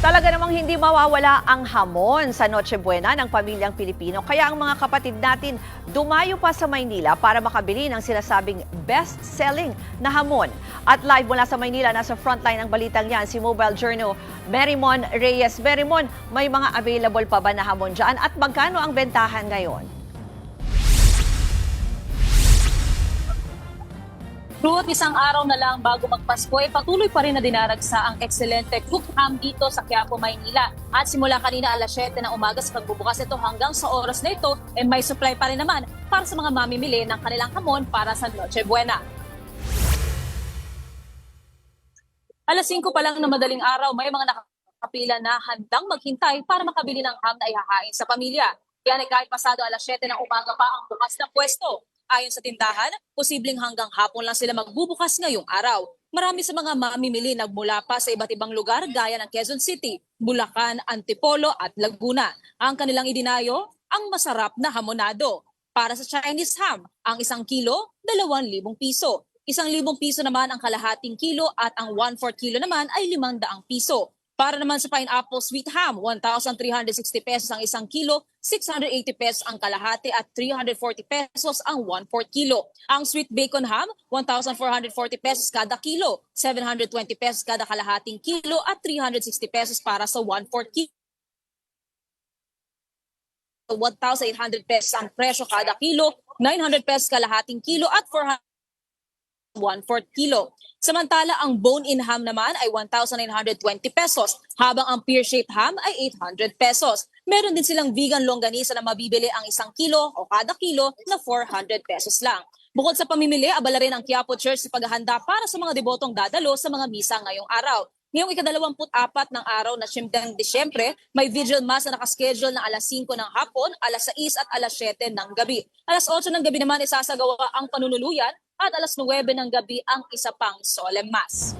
Talaga namang hindi mawawala ang hamon sa Noche Buena ng pamilyang Pilipino. Kaya ang mga kapatid natin dumayo pa sa Maynila para makabili ng sinasabing best-selling na hamon. At live mula sa Maynila, nasa frontline ng balitang yan, si Mobile Journal Merymon Reyes. Merymon, may mga available pa ba na hamon dyan? At magkano ang bentahan ngayon? Ruth, isang araw na lang bago magpasko, patuloy pa rin na dinaragsa ang ekselente cooked ham dito sa Quiapo, Maynila. At simula kanina alas 7 ng umaga sa pagbubukas ito hanggang sa oras na ito, may supply pa rin naman para sa mga mamimili ng kanilang hamon para sa Noche Buena. Alas 5 pa lang na madaling araw, may mga nakapila na handang maghintay para makabili ng ham na ihahain sa pamilya. Yan ay kahit pasado alas 7 ng umaga pa ang bukas na pwesto. Ayon sa tindahan, posibleng hanggang hapon lang sila magbubukas ngayong araw. Marami sa mga mamimili nagmula pa sa iba't ibang lugar gaya ng Quezon City, Bulacan, Antipolo at Laguna. Ang kanilang idinayo, ang masarap na hamonado. Para sa Chinese ham, ang 1 kilo, 2,000 piso. 1,000 piso naman ang kalahating kilo at ang 1/4 kilo naman ay 500 piso. Para naman sa pineapple sweet ham, 1,360 pesos ang 1 kilo, 680 pesos ang kalahati at 340 pesos ang 1/4 kilo. Ang sweet bacon ham, 1,440 pesos kada kilo, 720 pesos kada kalahating kilo at 360 pesos para sa 1/4 kilo. 1,800 pesos ang presyo kada kilo, 900 pesos kalahating kilo at 400 1/4 kilo. Samantala, ang bone-in ham naman ay 1,920 pesos, habang ang pear-shaped ham ay 800 pesos. Meron din silang vegan longganisa na mabibili ang 1 kilo o kada kilo na 400 pesos lang. Bukod sa pamimili, abala rin ang Quiapo Church sa paghahanda para sa mga debotong dadalo sa mga misa ngayong araw. Ngayong ika-24 ng araw na 7 Disyembre, may vigil mass na nakaschedule ng alas 5 ng hapon, alas 6 at alas 7 ng gabi. Alas 8 ng gabi naman isasagawa ang panunuluyan at alas 9 ng gabi ang isa pang solemn mass.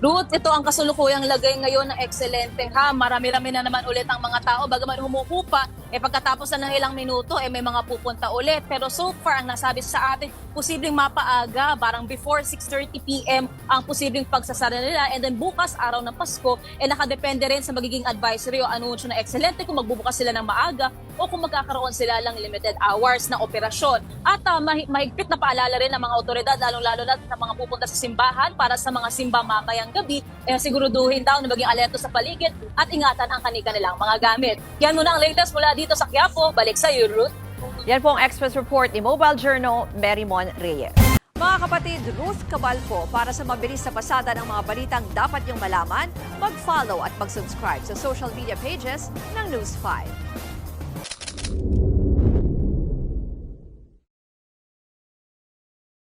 Ruth, ito ang kasulukuyang lagay ngayon ng ekselente ham. Marami-rami na naman ulit ang mga tao. Bagaman humuhupa, pagkatapos na ng ilang minuto, may mga pupunta ulit. Pero so far, ang nasabi sa atin, posibleng mapaaga, parang before 6:30 p.m. ang posibleng pagsasara nila. And then bukas, araw ng Pasko, nakadepende rin sa magiging advisory o anunsyo na ekselente kung magbubukas sila ng maaga o kung magkakaroon sila ng limited hours na operasyon. At mahigpit na paalala rin ng mga otoridad, lalong-lalo na sa mga pupunta sa simbahan para sa mga simba mamayang gabi, siguraduhin daw na maging alerto sa paligid at ingatan ang kanilang mga gamit. Yan muna ang latest mula dito sa Quiapo. Balik sa iyo, Ruth. Yan po ang Express Report ni Mobile Journal Merymon Reyes. Mga kapatid, Ruth Cabalco, para sa mabilis na pasada ng mga balitang dapat niyong malaman, mag-follow at mag-subscribe sa social media pages ng News 5.